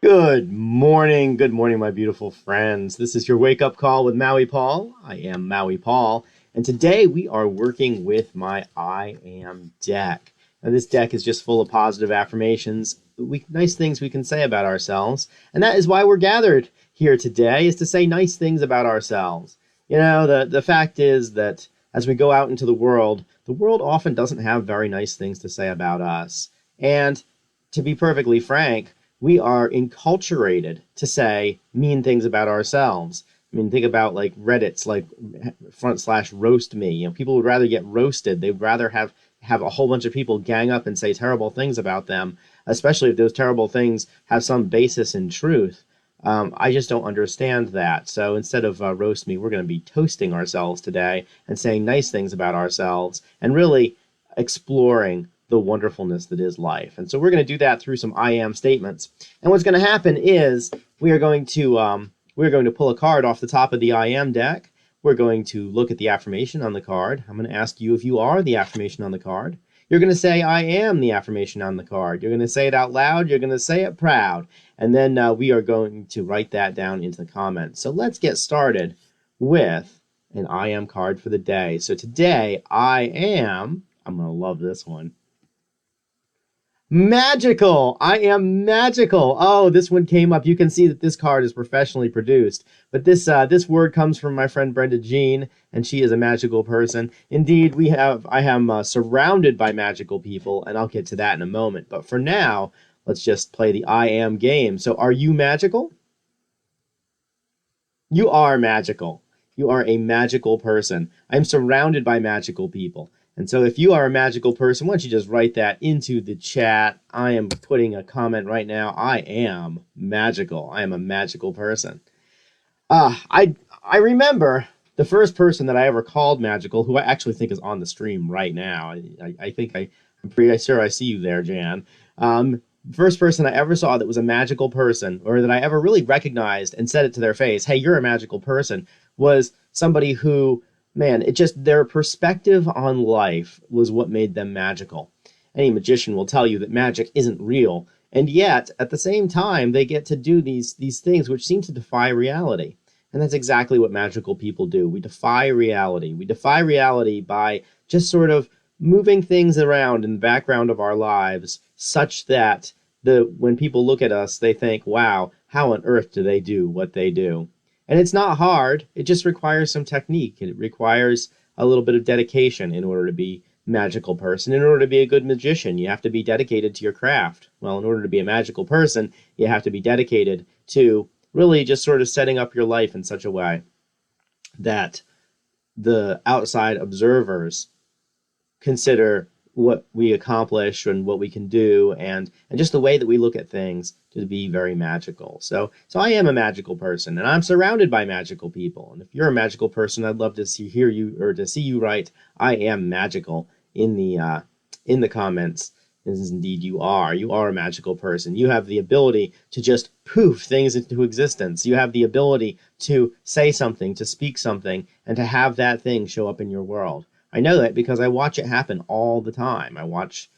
Good morning, my beautiful friends. This is your wake up call with Maui Paul. I am Maui Paul, and today we are working with my I Am deck. Now, this deck is just full of positive affirmations, nice things we can say about ourselves, and that is why we're gathered here today, is to say nice things about ourselves. The fact is that as we go out into the world often doesn't have very nice things to say about us. And to be perfectly frank, we are enculturated to say mean things about ourselves. I mean, think about like Reddit's like /roast me. People would rather get roasted. They'd rather have a whole bunch of people gang up and say terrible things about them, especially if those terrible things have some basis in truth. I just don't understand that. So instead of roast me, we're going to be toasting ourselves today and saying nice things about ourselves and really exploring the wonderfulness that is life. And so we're going to do that through some I am statements. And what's going to happen is we're going to pull a card off the top of the I am deck. We're going to look at the affirmation on the card. I'm going to ask you if you are the affirmation on the card. You're going to say, I am the affirmation on the card. You're going to say it out loud. You're going to say it proud. And then we are going to write that down into the comments. So let's get started with an I am card for the day. So today, I'm going to love this one. Magical! I am magical! Oh, this one came up. You can see that this card is professionally produced. But this word comes from my friend Brenda Jean, and she is a magical person. Indeed, I am surrounded by magical people, and I'll get to that in a moment. But for now, let's just play the I am game. So are you magical? You are magical. You are a magical person. I'm surrounded by magical people. And so if you are a magical person, why don't you just write that into the chat? I am putting a comment right now. I am magical. I am a magical person. I remember the first person that I ever called magical, who I actually think is on the stream right now. I'm pretty sure I see you there, Jan. First person I ever saw that was a magical person, or that I ever really recognized and said it to their face, hey, you're a magical person, was somebody who, man, their perspective on life was what made them magical. Any magician will tell you that magic isn't real, and yet, at the same time, they get to do these things which seem to defy reality. And that's exactly what magical people do. We defy reality. We defy reality by just sort of moving things around in the background of our lives such that when people look at us, they think, wow, how on earth do they do what they do? And it's not hard. It just requires some technique. It requires a little bit of dedication in order to be a magical person. In order to be a good magician, you have to be dedicated to your craft. Well, in order to be a magical person, you have to be dedicated to really just sort of setting up your life in such a way that the outside observers consider what we accomplish and what we can do, and just the way that we look at things to be very magical. So I am a magical person, and I'm surrounded by magical people. And if you're a magical person, I'd love to see you write I am magical in the comments. As indeed you are. You are a magical person. You have the ability to just poof things into existence. You have the ability to say something, to speak something, and to have that thing show up in your world. I know that because I watch it happen all the time. I watch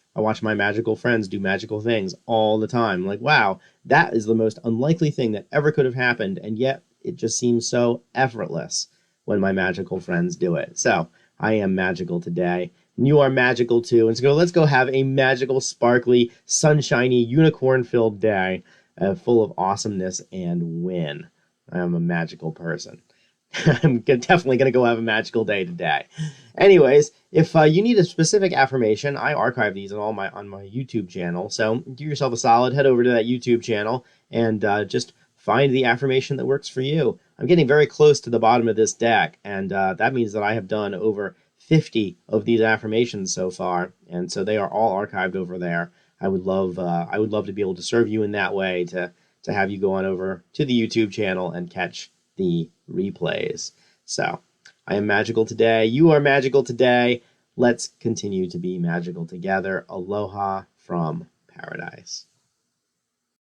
my magical friends do magical things all the time. Like, wow, that is the most unlikely thing that ever could have happened, and yet it just seems so effortless when my magical friends do it. So I am magical today, and you are magical too. And so let's go have a magical, sparkly, sunshiny, unicorn-filled day full of awesomeness and win. I am a magical person. I'm definitely going to go have a magical day today. Anyways, if you need a specific affirmation, I archive these on my YouTube channel. So do yourself a solid, head over to that YouTube channel and just find the affirmation that works for you. I'm getting very close to the bottom of this deck, and that means that I have done over 50 of these affirmations so far, and so they are all archived over there. I would love to be able to serve you in that way, to have you go on over to the YouTube channel and catch the replays. So I am magical today. You are magical today. Let's continue to be magical together. Aloha from paradise.